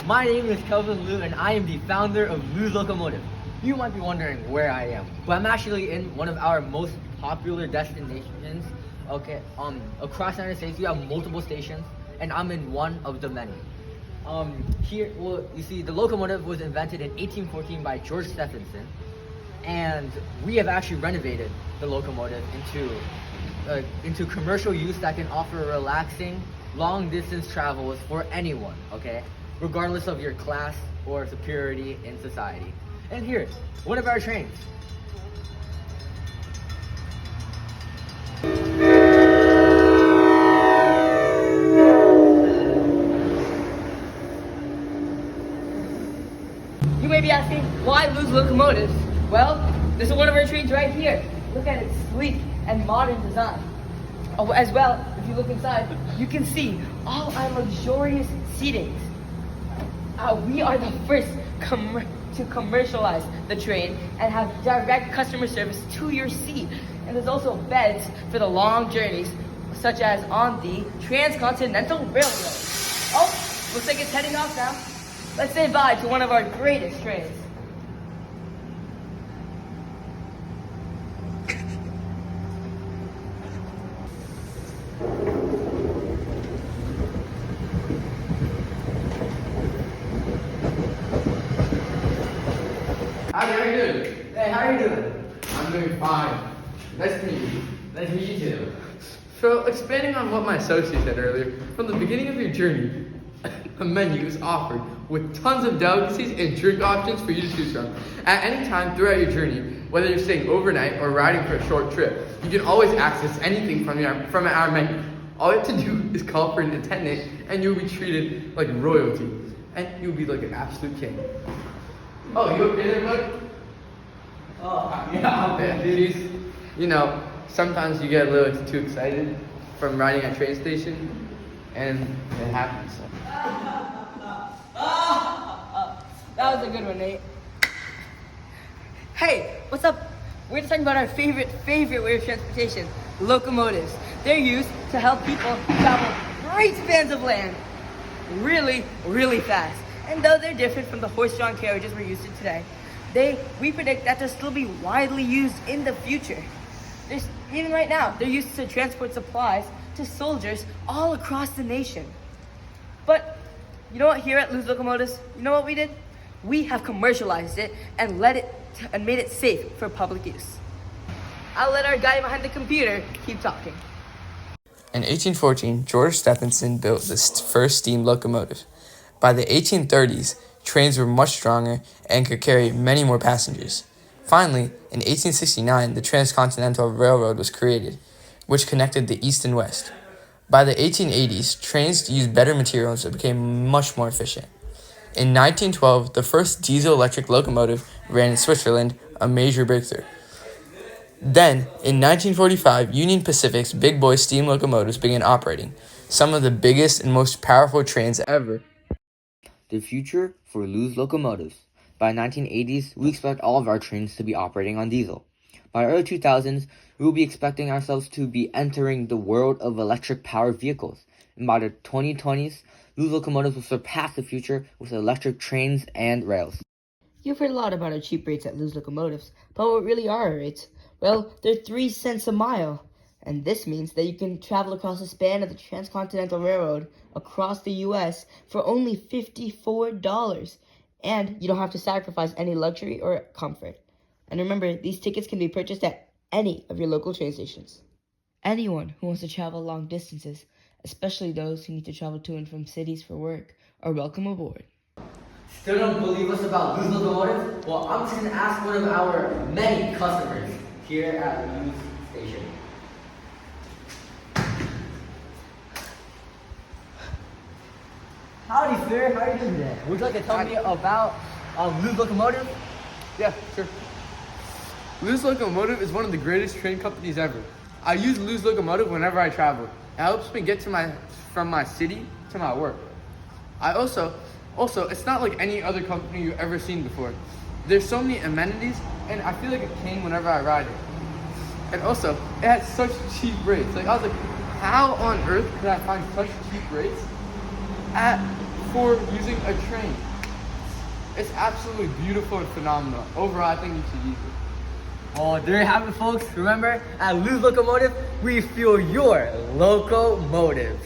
My name is Kelvin Liu and I am the founder of Lou's Locomotive. You might be wondering where I am, but I'm actually in one of our most popular destinations. Okay, across the United States, we have multiple stations, and I'm in one of the many. Here, well, you see, the locomotive was invented in 1814 by George Stephenson, and we have actually renovated the locomotive into commercial use that can offer relaxing, long-distance travels for anyone. Okay, regardless of your class or superiority in society. And here's one of our trains. You may be asking, why Lou's Locomotives? Well, this is one of our trains right here. Look at its sleek and modern design. Oh, as well, if you look inside, you can see all our luxurious seatings. We are the first to commercialize the train and have direct customer service to your seat. And there's also beds for the long journeys, such as on the Transcontinental Railroad. Oh, looks like it's heading off now. Let's say bye to one of our greatest trains. How are you doing? Hey, how are you doing? I'm doing fine. Nice to meet you. Nice to meet you too. So, expanding on what my associate said earlier, from the beginning of your journey, a menu is offered with tons of delicacies and drink options for you to choose from. At any time throughout your journey, whether you're staying overnight or riding for a short trip, you can always access anything from our menu. All you have to do is call for an attendant and you'll be treated like royalty. And you'll be like an absolute king. Oh, you okay there, bud? Oh, yeah, I'm good, dude. Jeez. You know, sometimes you get a little too excited from riding at a train station, and it happens. That was a good one, Nate. Hey, what's up? We're just talking about our favorite way of transportation, locomotives. They're used to help people travel great spans of land really, really fast. And though they're different from the horse-drawn carriages we're used to today, we predict that they'll still be widely used in the future. Even right now, they're used to transport supplies to soldiers all across the nation. But you know what? Here at Lou's Locomotives, you know what we did? We have commercialized it and made it safe for public use. I'll let our guy behind the computer keep talking. In 1814, George Stephenson built the first steam locomotive. By the 1830s, trains were much stronger and could carry many more passengers. Finally, in 1869, the Transcontinental Railroad was created, which connected the East and West. By the 1880s, trains used better materials and became much more efficient. In 1912, the first diesel-electric locomotive ran in Switzerland, a major breakthrough. Then, in 1945, Union Pacific's big boy steam locomotives began operating, some of the biggest and most powerful trains ever. The future for Lou's Locomotives. By 1980s, we expect all of our trains to be operating on diesel. By early 2000s, we will be expecting ourselves to be entering the world of electric-powered vehicles. And by the 2020s, Lou's Locomotives will surpass the future with electric trains and rails. You've heard a lot about our cheap rates at Lou's Locomotives, but what really are our rates? Well, they're 3 cents a mile. And this means that you can travel across the span of the Transcontinental Railroad across the U.S. for only $54. And you don't have to sacrifice any luxury or comfort. And remember, these tickets can be purchased at any of your local train stations. Anyone who wants to travel long distances, especially those who need to travel to and from cities for work, are welcome aboard. Still don't believe us about Lou's Locomotive? Well, I'm just going to ask one of our many customers here at Lou's station. Howdy, sir. How are you doing today? Would you like to tell me about Lou's Locomotive? Yeah, sure. Lou's Locomotive is one of the greatest train companies ever. I use Lou's Locomotive whenever I travel. It helps me get from my city to my work. Also, it's not like any other company you've ever seen before. There's so many amenities, and I feel like a king whenever I ride it. And also, it has such cheap rates. Like, I was like, how on earth could I find such cheap rates? At before using a train. It's absolutely beautiful and phenomenal. Overall, I think you should use it. Well, there you have it, folks. Remember, at Lose Locomotive, we fuel your locomotives.